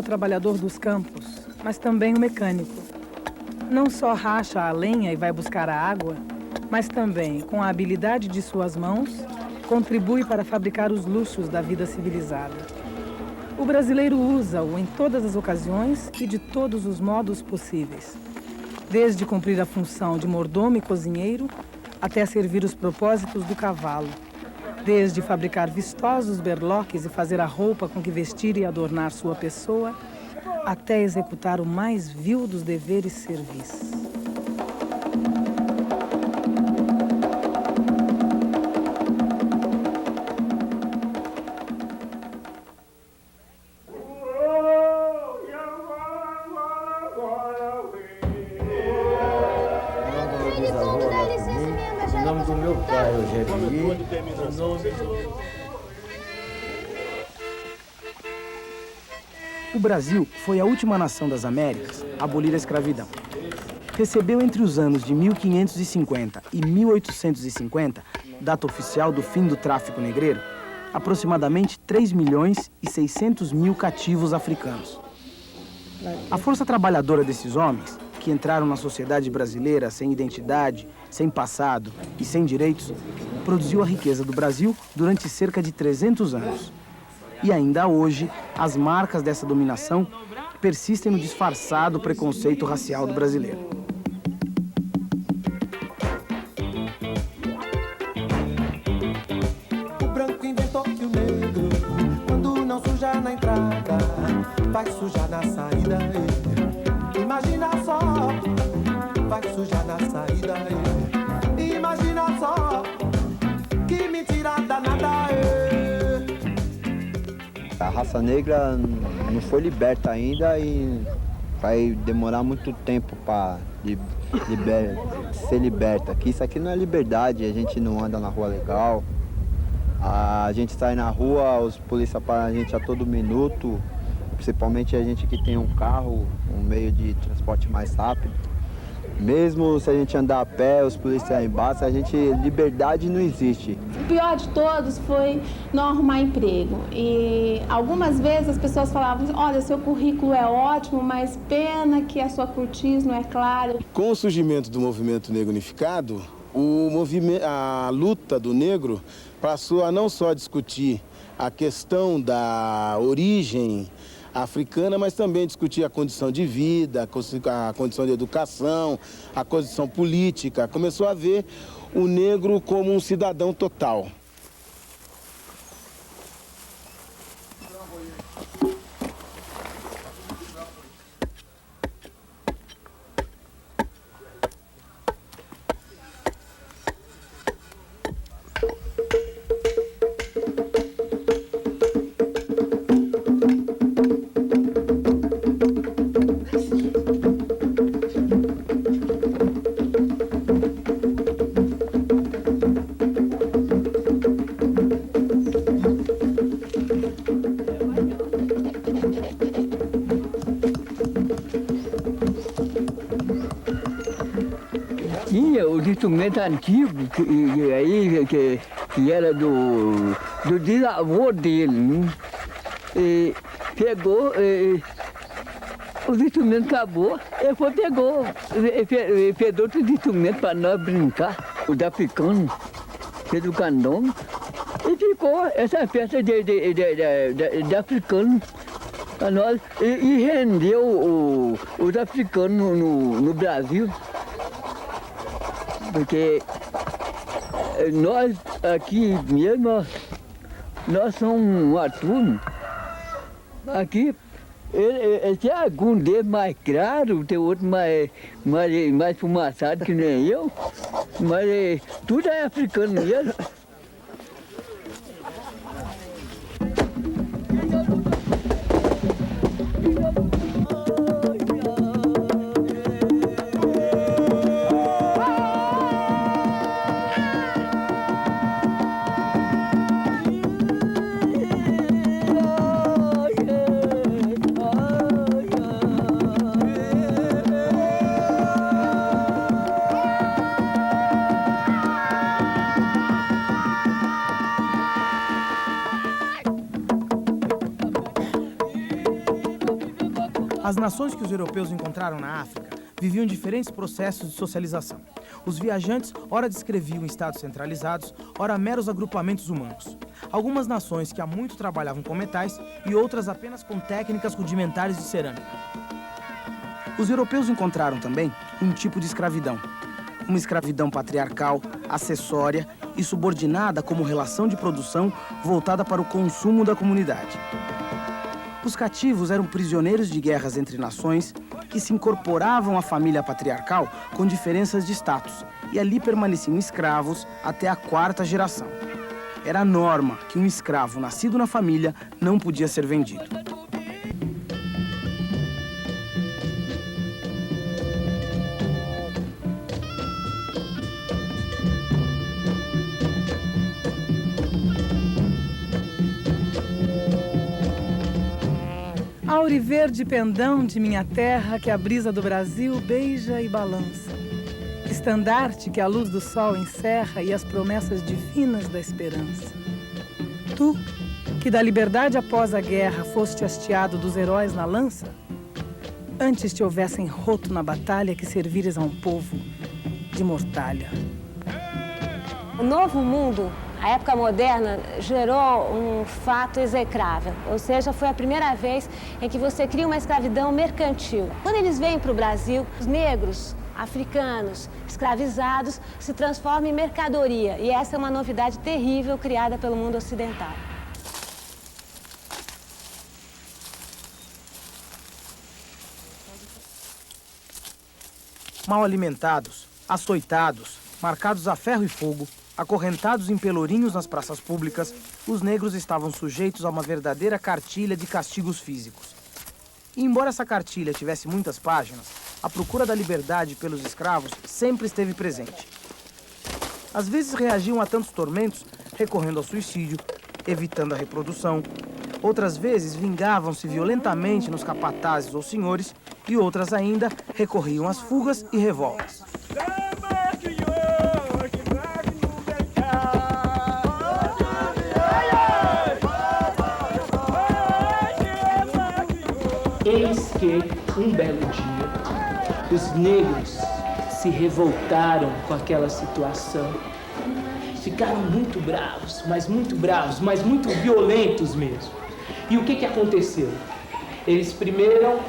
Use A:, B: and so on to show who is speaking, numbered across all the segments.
A: trabalhador dos campos, mas também o mecânico. Não só racha a lenha e vai buscar a água, mas também, com a habilidade de suas mãos, contribui para fabricar os luxos da vida civilizada. O brasileiro usa-o em todas as ocasiões e de todos os modos possíveis. Desde cumprir a função de mordomo e cozinheiro, até servir os propósitos do cavalo. Desde fabricar vistosos berloques e fazer a roupa com que vestir e adornar sua pessoa, até executar o mais vil dos deveres servis.
B: Em nome do meu pai, Eugênio.
C: O Brasil foi a última nação das Américas a abolir a escravidão. Recebeu entre os anos de 1550 e 1850, data oficial do fim do tráfico negreiro, aproximadamente 3.600.000 cativos africanos. A força trabalhadora desses homens, que entraram na sociedade brasileira sem identidade, sem passado e sem direitos, produziu a riqueza do Brasil durante cerca de 300 anos. E ainda hoje, as marcas dessa dominação persistem no disfarçado preconceito racial do brasileiro.
D: O branco inventou que o negro, quando não sujar na entrada, vai sujar na saída. Imagina só, vai sujar na saída. Imagina só, que mentira danada.
E: A raça negra não foi liberta ainda e vai demorar muito tempo para ser liberta. Que isso aqui não é liberdade, a gente não anda na rua legal. A gente sai na rua, os polícias param a gente a todo minuto, principalmente a gente que tem um carro, um meio de transporte mais rápido. Mesmo se a gente andar a pé, os policiais embaixo, liberdade não existe.
F: O pior de todos foi não arrumar emprego. E algumas vezes as pessoas falavam, olha, seu currículo é ótimo, mas pena que a sua cortiça não é clara.
G: Com o surgimento do movimento negro unificado, a luta do negro passou a não só discutir a questão da origem africana, mas também discutir a condição de vida, a condição de educação, a condição política. Começou a ver o negro como um cidadão total.
B: Tinha os instrumentos antigos, que era do bisavô dele, né? E pegou, os instrumentos acabou, ele pegou, fez outros instrumentos para nós brincar, os africanos, fez o candombe, e ficou essa festa de africanos para nós, e rendeu os africanos no Brasil. Porque nós aqui mesmo, nós somos uma turma. Aqui, tem algum deles mais claro, tem outro mais fumaçado que nem eu, mas tudo é africano mesmo.
C: As nações que os europeus encontraram na África viviam diferentes processos de socialização. Os viajantes ora descreviam estados centralizados, ora meros agrupamentos humanos. Algumas nações que há muito trabalhavam com metais e outras apenas com técnicas rudimentares de cerâmica. Os europeus encontraram também um tipo de escravidão. Uma escravidão patriarcal, acessória e subordinada como relação de produção voltada para o consumo da comunidade. Os cativos eram prisioneiros de guerras entre nações que se incorporavam à família patriarcal com diferenças de status e ali permaneciam escravos até a 4ª geração. Era a norma que um escravo nascido na família não podia ser vendido.
A: Auriverde pendão de minha terra que a brisa do Brasil beija e balança. Estandarte que a luz do sol encerra e as promessas divinas da esperança. Tu, que da liberdade após a guerra foste hasteado dos heróis na lança, antes te houvessem roto na batalha que servires a um povo de mortalha.
H: O novo mundo, a época moderna, gerou um fato execrável, ou seja, foi a primeira vez em que você cria uma escravidão mercantil. Quando eles vêm para o Brasil, os negros, africanos, escravizados, se transformam em mercadoria, e essa é uma novidade terrível criada pelo mundo ocidental.
C: Mal alimentados, açoitados, marcados a ferro e fogo, acorrentados em pelourinhos nas praças públicas, os negros estavam sujeitos a uma verdadeira cartilha de castigos físicos. E embora essa cartilha tivesse muitas páginas, a procura da liberdade pelos escravos sempre esteve presente. Às vezes reagiam a tantos tormentos recorrendo ao suicídio, evitando a reprodução. Outras vezes vingavam-se violentamente nos capatazes ou senhores e outras ainda recorriam às fugas e revoltas.
I: Eis que, um belo dia, os negros se revoltaram com aquela situação. Ficaram muito bravos, mas muito violentos mesmo. E o que aconteceu? Eles primeiro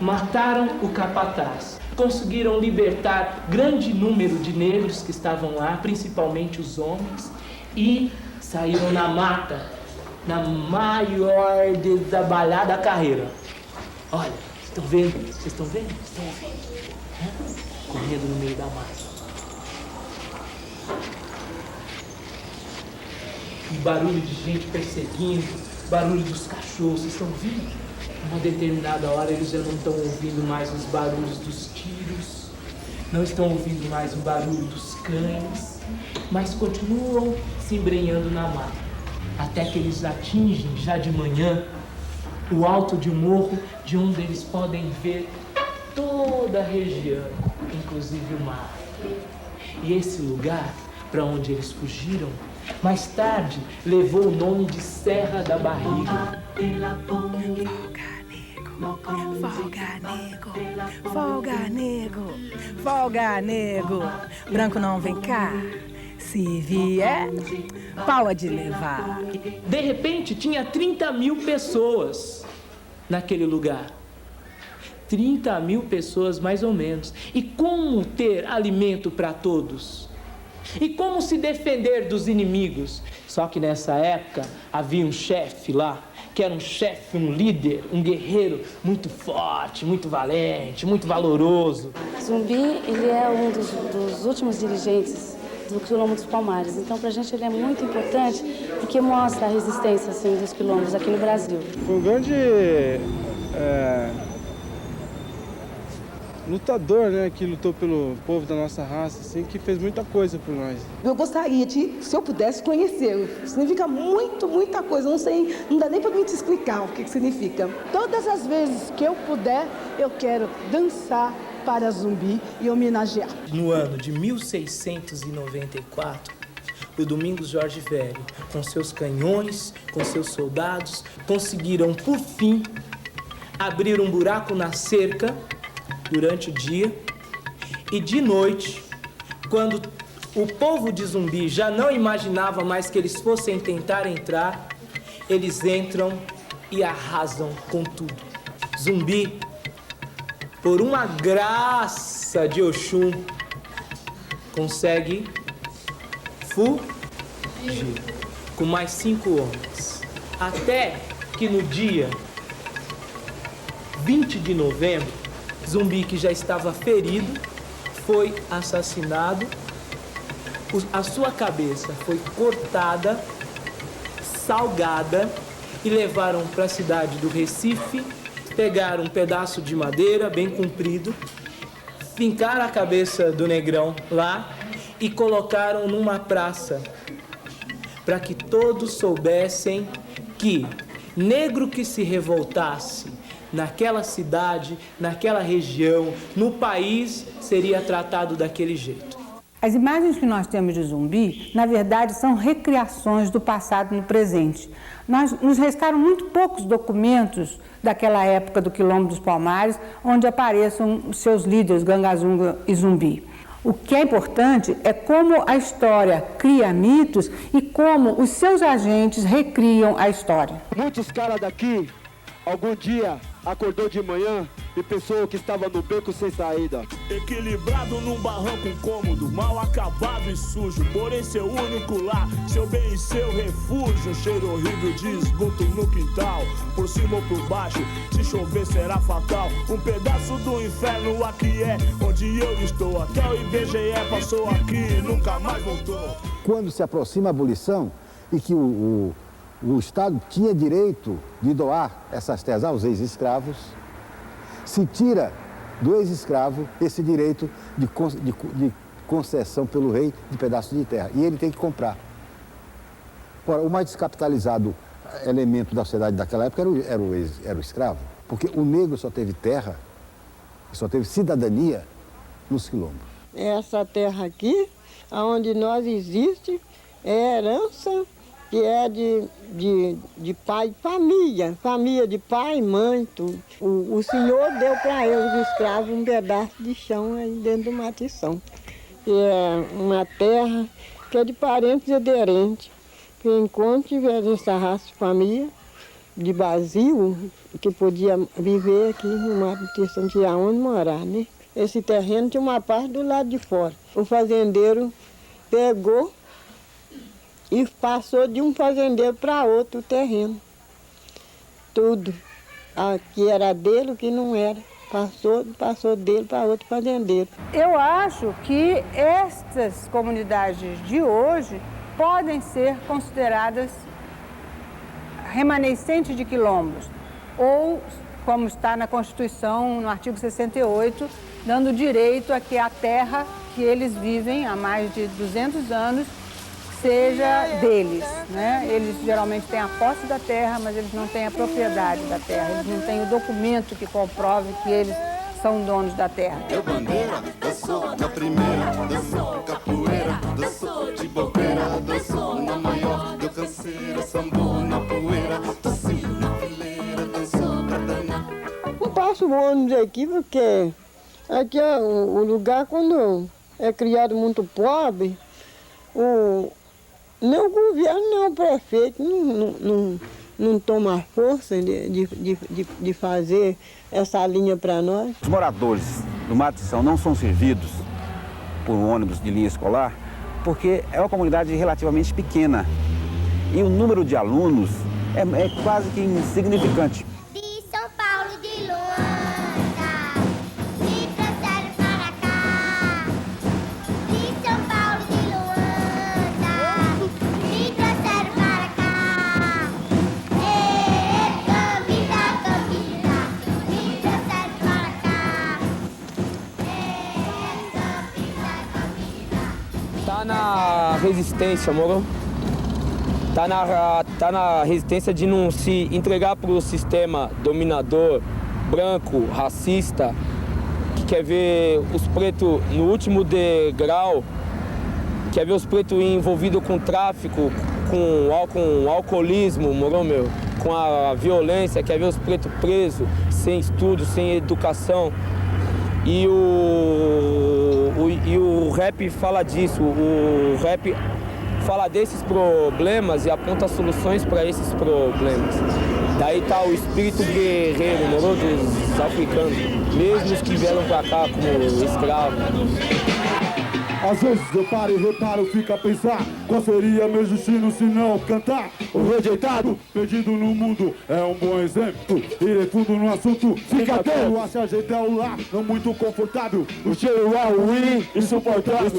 I: mataram o capataz. Conseguiram libertar grande número de negros que estavam lá, principalmente os homens, e saíram na mata, na maior desabalhada carreira. Olha, estão vendo? Vocês estão vendo? Estão vendo? Correndo no meio da mata. E barulho de gente perseguindo, barulho dos cachorros, vocês estão ouvindo? Uma determinada hora eles já não estão ouvindo mais os barulhos dos tiros, não estão ouvindo mais o barulho dos cães, mas continuam se embrenhando na mata, até que eles atingem, já de manhã, o alto de um morro de onde eles podem ver toda a região, inclusive o mar. E esse lugar, para onde eles fugiram, mais tarde levou o nome de Serra da Barriga.
A: Folga, nego, folga, nego, folga, nego. Branco não vem cá, se vier, pode levar.
I: De repente, tinha 30 mil pessoas naquele lugar. 30 mil pessoas, mais ou menos. E como ter alimento para todos? E como se defender dos inimigos? Só que nessa época havia um chefe lá, que era um chefe, um líder, um guerreiro muito forte, muito valente, muito valoroso.
J: Zumbi, ele é um dos últimos dirigentes do Quilombo dos Palmares. Então, pra gente, ele é muito importante porque mostra a resistência, assim, dos quilombos aqui no Brasil.
K: Foi um grande lutador, né, que lutou pelo povo da nossa raça, assim, que fez muita coisa por nós.
L: Eu gostaria de, se eu pudesse, conhecê-lo. Significa muita coisa. Não sei, não dá nem para mim te explicar o que significa. Todas as vezes que eu puder, eu quero dançar para Zumbi e homenagear.
I: No ano de 1694, o Domingos Jorge Velho, com seus canhões, com seus soldados, conseguiram, por fim, abrir um buraco na cerca durante o dia e de noite, quando o povo de Zumbi já não imaginava mais que eles fossem tentar entrar, eles entram e arrasam com tudo. Zumbi, por uma graça de Oxum, consegue fugir com mais 5 homens. Até que no dia 20 de novembro, Zumbi, que já estava ferido, foi assassinado. A sua cabeça foi cortada, salgada e levaram para a cidade do Recife, pegaram um pedaço de madeira bem comprido, fincaram a cabeça do negrão lá e colocaram numa praça para que todos soubessem que negro que se revoltasse naquela cidade, naquela região, no país, seria tratado daquele jeito.
M: As imagens que nós temos de Zumbi, na verdade, são recriações do passado no presente. Nos restaram muito poucos documentos daquela época do Quilombo dos Palmares, onde apareçam os seus líderes, Gangazunga e Zumbi. O que é importante é como a história cria mitos e como os seus agentes recriam a história.
N: Muitos caras daqui, algum dia, acordou de manhã e pensou que estava no beco sem saída.
O: Equilibrado num barranco cômodo, mal acabado e sujo, porém seu único lar, seu bem e seu refúgio. Cheiro horrível de esgoto no quintal, por cima ou por baixo, se chover será fatal. Um pedaço do inferno aqui é onde eu estou. Até o IBGE passou aqui e nunca mais voltou.
P: Quando se aproxima a abolição e que o Estado tinha direito de doar essas terras aos ex-escravos, se tira do ex-escravo esse direito de concessão pelo rei de pedaços de terra. E ele tem que comprar. Ora, o mais descapitalizado elemento da sociedade daquela época era o escravo. Porque o negro só teve terra, só teve cidadania nos quilombos.
Q: Essa terra aqui, onde nós existe, é herança que é de pai, família de pai, mãe, tudo. O senhor deu para eles, os escravos, um pedaço de chão aí dentro do matição. Que é uma terra que é de parentes aderentes. Que enquanto tiver essa raça de família, de vazio, que podia viver aqui numa questão de aonde morar, né? Esse terreno tinha uma parte do lado de fora. O fazendeiro pegou e passou de um fazendeiro para outro terreno. Tudo. Aqui era dele, o que não era. Passou dele para outro fazendeiro.
M: Eu acho que estas comunidades de hoje podem ser consideradas remanescentes de quilombos, ou, como está na Constituição, no artigo 68, dando direito a que a terra que eles vivem há mais de 200 anos seja deles, né? Eles geralmente têm a posse da terra, mas eles não têm a propriedade da terra, eles não têm o documento que comprove que eles são donos da terra.
O: Eu bandeira, dançou na primeira, dançou capoeira, dançou de bobeira, dançou na maior, deu canseira, sambou na poeira, dançou na fileira, dançou pra danar.
Q: Não passo o ônibus aqui porque aqui é o lugar, quando é criado muito pobre, nem o governo, nem o prefeito não toma força de fazer essa linha para nós.
R: Os moradores do Matição não são servidos por ônibus de linha escolar porque é uma comunidade relativamente pequena e o número de alunos é quase que insignificante.
S: De São Paulo de Luanda, me trouxeram para cá. De São Paulo de Luanda, me trouxeram para cá. Campina, me trouxeram para cá.
T: Tá na resistência, moro? Tá na resistência de não se entregar para o sistema dominador, branco, racista, que quer ver os pretos no último degrau, quer ver os pretos envolvidos com tráfico, com alcoolismo, moro, meu? com a violência, quer ver os pretos presos, sem estudo, sem educação. E o rap fala disso, o rap fala desses problemas e aponta soluções para esses problemas. Daí tá o espírito guerreiro, moro, dos africanos, mesmo os que vieram para cá como escravos.
O: Às vezes eu paro e reparo, fica a pensar qual seria meu destino se não cantar. O rejeitado, perdido no mundo, é um bom exemplo. Irei fundo no assunto, fica atento. A se ajeitar o lar, não muito confortável. O cheiro é ruim, insuportável.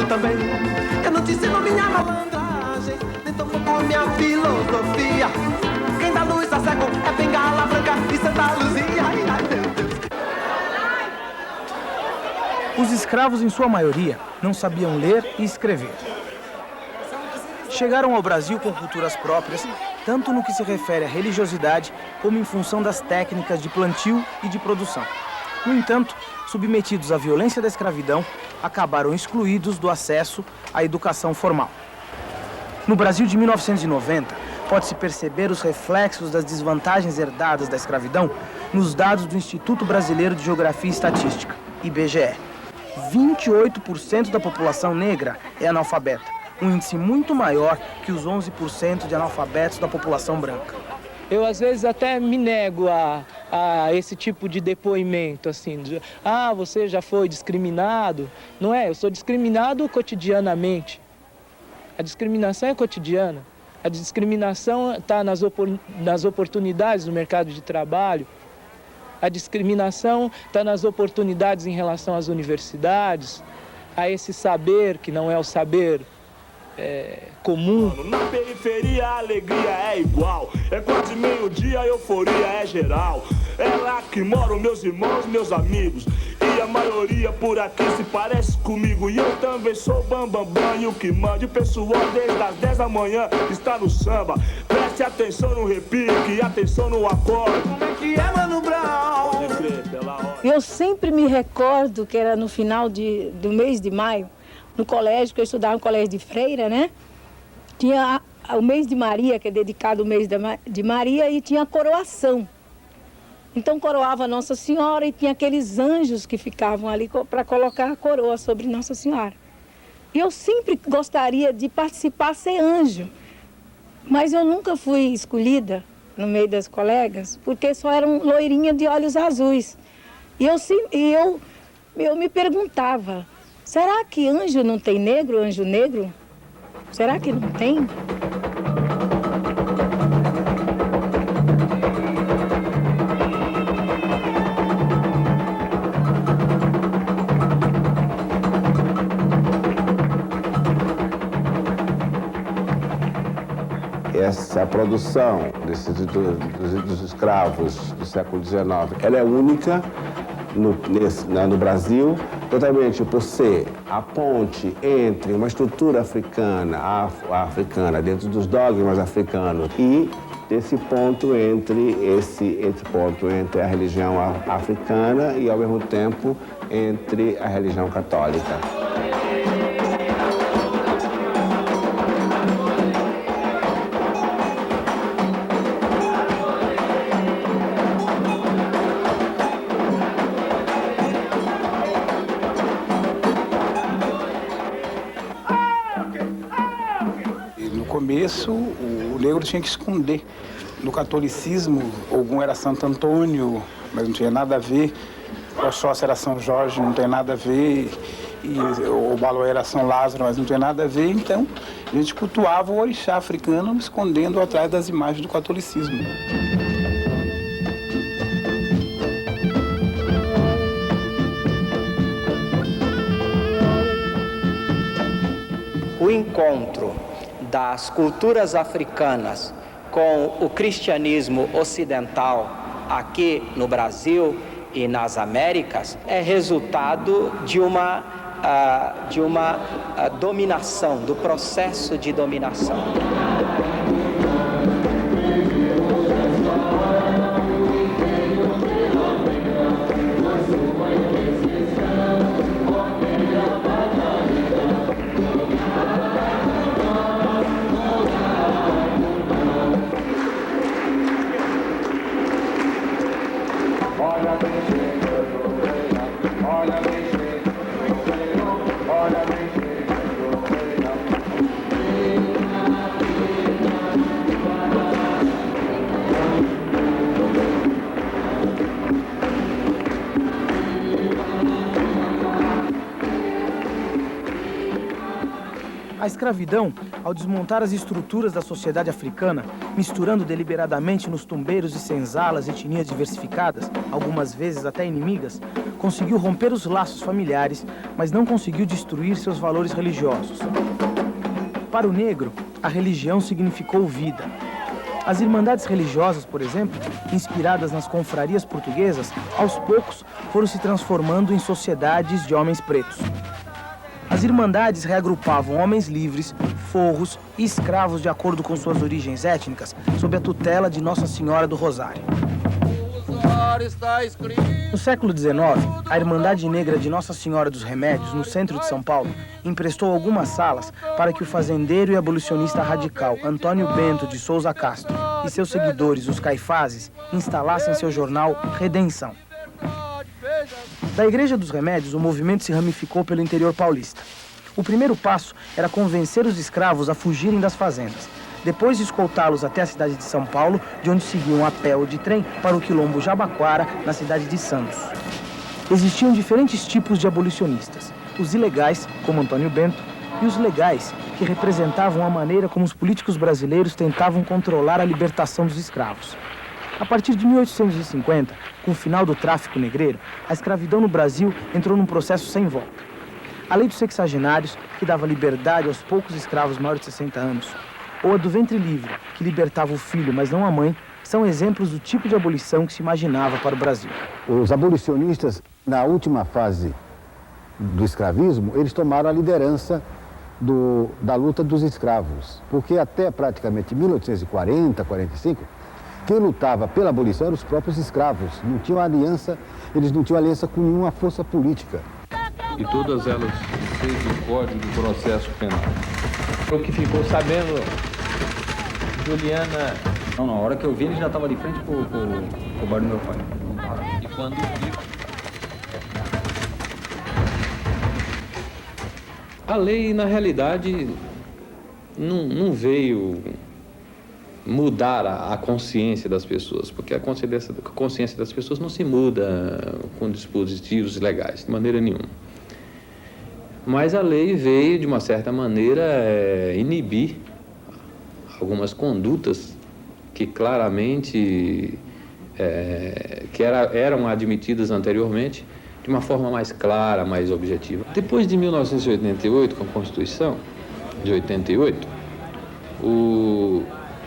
D: Também. Eu não te ensino minha malandragem, nem tampouco minha filosofia. Quem dá luz a cego é bengala branca e Santa Luzia. Ai, meu Deus.
C: Os escravos, em sua maioria, não sabiam ler e escrever. Chegaram ao Brasil com culturas próprias, tanto no que se refere à religiosidade, como em função das técnicas de plantio e de produção. No entanto, submetidos à violência da escravidão, acabaram excluídos do acesso à educação formal. No Brasil de 1990, pode-se perceber os reflexos das desvantagens herdadas da escravidão nos dados do Instituto Brasileiro de Geografia e Estatística, IBGE. 28% da população negra é analfabeta, um índice muito maior que os 11% de analfabetos da população branca.
I: Eu, às vezes, até me nego a esse tipo de depoimento, assim, você já foi discriminado. Não é, eu sou discriminado cotidianamente. A discriminação é cotidiana. A discriminação está nas oportunidades do mercado de trabalho. A discriminação está nas oportunidades em relação às universidades, a esse saber que não é o saber comum.
O: Na periferia a alegria é igual, é quase meio-dia, a euforia é geral. É lá que moram meus irmãos, meus amigos, e a maioria por aqui se parece comigo. E eu também sou bambambam e o que manda. O pessoal desde as 10 da manhã está no samba. Preste atenção no repique, atenção no acorde. Como é que é, Mano Brown? Pode crer, pela hora.
U: Eu sempre me recordo que era no final do mês de maio, no colégio, que eu estudava no colégio de Freira, né? Tinha o mês de Maria, que é dedicado ao mês de Maria, e tinha a coroação. Então coroava Nossa Senhora e tinha aqueles anjos que ficavam ali para colocar a coroa sobre Nossa Senhora. E eu sempre gostaria de participar, ser anjo, mas eu nunca fui escolhida no meio das colegas, porque só era um loirinha de olhos azuis. E eu me perguntava, será que anjo não tem negro, anjo negro? Será que não tem?
V: Essa produção dos escravos do século XIX, ela é única no Brasil, totalmente por ser a ponte entre uma estrutura africana dentro dos dogmas africanos e esse ponto entre a religião africana e, ao mesmo tempo, entre a religião católica.
E: começo, o negro tinha que esconder. No catolicismo, Ogum era Santo Antônio, mas não tinha nada a ver. Oxóssi era São Jorge, não tem nada a ver. E o Baloé era São Lázaro, mas não tem nada a ver. Então, a gente cultuava o orixá africano escondendo atrás das imagens do catolicismo.
F: O encontro das culturas africanas com o cristianismo ocidental aqui no Brasil e nas Américas é resultado de uma dominação, do processo de dominação.
C: A escravidão, ao desmontar as estruturas da sociedade africana, misturando deliberadamente nos tumbeiros e senzalas etnias diversificadas, algumas vezes até inimigas, conseguiu romper os laços familiares, mas não conseguiu destruir seus valores religiosos. Para o negro, a religião significou vida. As irmandades religiosas, por exemplo, inspiradas nas confrarias portuguesas, aos poucos foram se transformando em sociedades de homens pretos. As irmandades reagrupavam homens livres, forros e escravos de acordo com suas origens étnicas, sob a tutela de Nossa Senhora do Rosário. No século XIX, a Irmandade Negra de Nossa Senhora dos Remédios, no centro de São Paulo, emprestou algumas salas para que o fazendeiro e abolicionista radical Antônio Bento de Souza Castro e seus seguidores, os Caifazes, instalassem seu jornal Redenção. Da Igreja dos Remédios, o movimento se ramificou pelo interior paulista. O primeiro passo era convencer os escravos a fugirem das fazendas, depois de escoltá-los até a cidade de São Paulo, de onde seguiam a pé ou de trem para o quilombo Jabaquara, na cidade de Santos. Existiam diferentes tipos de abolicionistas, os ilegais, como Antônio Bento, e os legais, que representavam a maneira como os políticos brasileiros tentavam controlar a libertação dos escravos. A partir de 1850, com o final do tráfico negreiro, a escravidão no Brasil entrou num processo sem volta. A lei dos sexagenários, que dava liberdade aos poucos escravos maiores de 60 anos, ou a do ventre livre, que libertava o filho, mas não a mãe, são exemplos do tipo de abolição que se imaginava para o Brasil.
P: Os abolicionistas, na última fase do escravismo, eles tomaram a liderança da luta dos escravos, porque até praticamente 1840, 45, quem lutava pela abolição eram os próprios escravos. Não tinham aliança, eles não tinham aliança com nenhuma força política.
W: E todas elas fez o Código do Processo Penal.
X: O que ficou sabendo, Juliana... Não, na hora que eu vi, ele já estava de frente pro bar do meu pai.
W: E quando a lei, na realidade, não veio mudar a consciência das pessoas, porque a consciência das pessoas não se muda com dispositivos legais, de maneira nenhuma. Mas a lei veio, de uma certa maneira, inibir algumas condutas que claramente eram admitidas anteriormente, de uma forma mais clara, mais objetiva. Depois de 1988, com a Constituição de 88,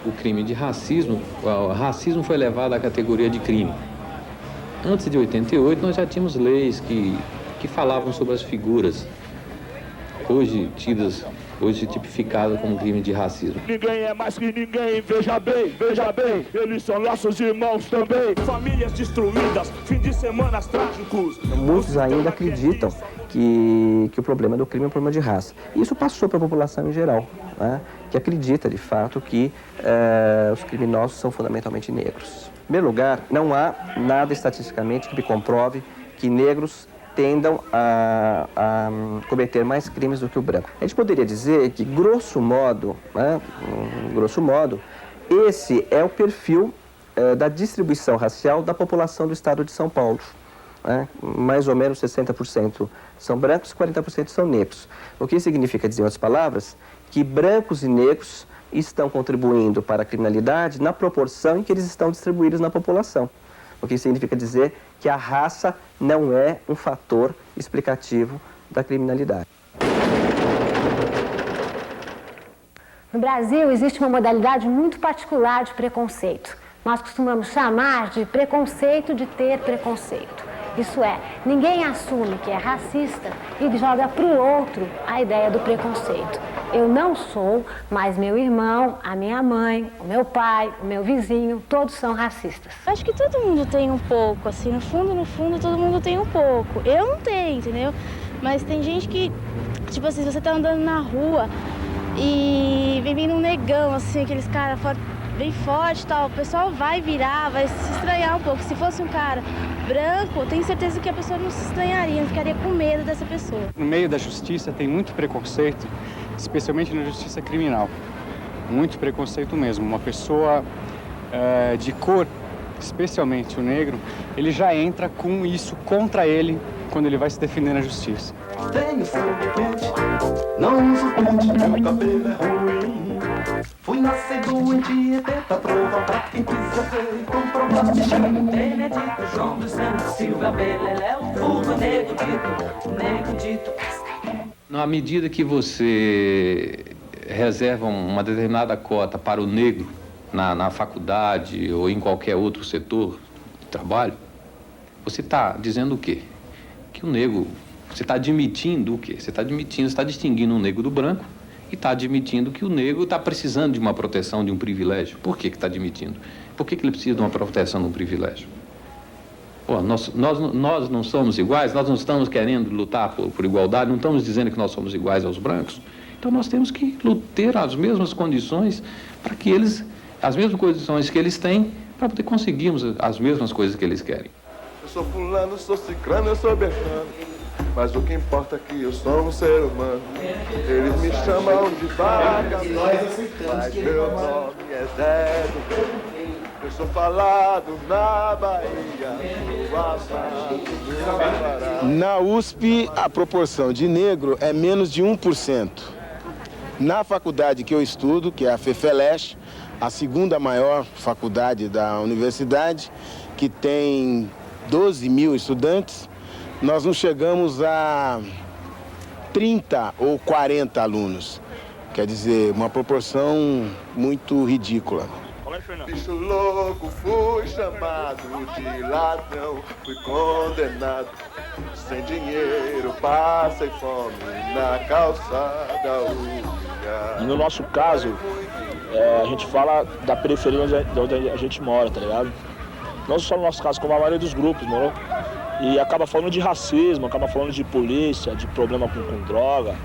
W: o crime de racismo, o racismo foi levado à categoria de crime. Antes de 88, nós já tínhamos leis que falavam sobre as figuras, hoje tipificadas como crime de racismo.
O: Ninguém é mais que ninguém, veja bem, eles são nossos irmãos também. Famílias destruídas, fim de semanas trágicos.
Y: Muitos ainda acreditam que o problema do crime é um problema de raça. Isso passou para a população em geral, né? Que acredita, de fato, que os criminosos são fundamentalmente negros. Em primeiro lugar, não há nada estatisticamente que me comprove que negros tendam a cometer mais crimes do que o branco. A gente poderia dizer que, grosso modo, esse é o perfil da distribuição racial da população do estado de São Paulo. Mais ou menos 60% são brancos e 40% são negros. O que significa dizer, em outras palavras, que brancos e negros estão contribuindo para a criminalidade na proporção em que eles estão distribuídos na população. O que significa dizer que a raça não é um fator explicativo da criminalidade.
A: No Brasil, existe uma modalidade muito particular de preconceito. Nós costumamos chamar de preconceito de ter preconceito. Isso é, ninguém assume que é racista e joga para o outro a ideia do preconceito. Eu não sou, mas meu irmão, a minha mãe, o meu pai, o meu vizinho, todos são racistas.
B: Acho que todo mundo tem um pouco, assim, no fundo, todo mundo tem um pouco. Eu não tenho, entendeu? Mas tem gente que, tipo assim, se você tá andando na rua e vem vindo um negão, assim, aqueles caras bem forte e tal, o pessoal vai virar, vai se estranhar um pouco. Se fosse um cara branco, eu tenho certeza que a pessoa não se estranharia, não ficaria com medo dessa pessoa.
G: No meio da justiça tem muito preconceito, especialmente na justiça criminal. Muito preconceito mesmo. Uma pessoa de cor, especialmente o negro, ele já entra com isso contra ele quando ele vai se defender na justiça.
D: Tenho fogo quente, não uso ponte, meu cabelo é ruim. Fui nascer doente e tenta provar quem quiser ver e comprovar. Benedito João dos Santos Silva Belelé, o fogo negro dito.
W: Na medida que você reserva uma determinada cota para o negro na faculdade ou em qualquer outro setor de trabalho, você está dizendo o quê? Que o negro, você está admitindo o quê? Você está distinguindo o negro do branco e está admitindo que o negro está precisando de uma proteção, de um privilégio. Por que está admitindo? Por que ele precisa de uma proteção, de um privilégio? Pô, nós não somos iguais, nós não estamos querendo lutar por igualdade, não estamos dizendo que nós somos iguais aos brancos. Então nós temos que ter as mesmas condições para que eles, as mesmas condições que eles têm, para poder conseguirmos as mesmas coisas que eles querem.
H: Eu sou fulano, sou ciclano, eu sou bertano, mas o que importa é que eu sou um ser humano. Eles me chamam de vagabundo, mas meu nome é Zé do Bem. Eu sou falado na Bahia, sou amado no Pará.
J: Na USP, a proporção de negro é menos de 1%. Na faculdade que eu estudo, que é a FEFELESH, a segunda maior faculdade da universidade, que tem 12 mil estudantes, nós não chegamos a 30 ou 40 alunos. Quer dizer, uma proporção muito ridícula.
H: Bicho louco, fui chamado de ladrão, fui condenado, sem dinheiro, passei fome na calçada única.
O: No nosso caso, a gente fala da periferia de onde a gente mora, tá ligado? Não só no nosso caso, como a maioria dos grupos, mano. E acaba falando de racismo, acaba falando de polícia, de problema com droga,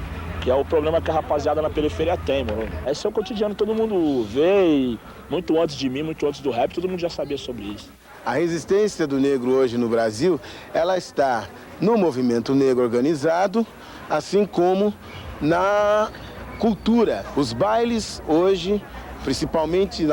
O: que é o problema que a rapaziada na periferia tem, mano. Esse é o cotidiano, todo mundo vê e muito antes de mim, muito antes do rap, todo mundo já sabia sobre isso.
J: A resistência do negro hoje no Brasil, ela está no movimento negro organizado, assim como na cultura. Os bailes hoje, principalmente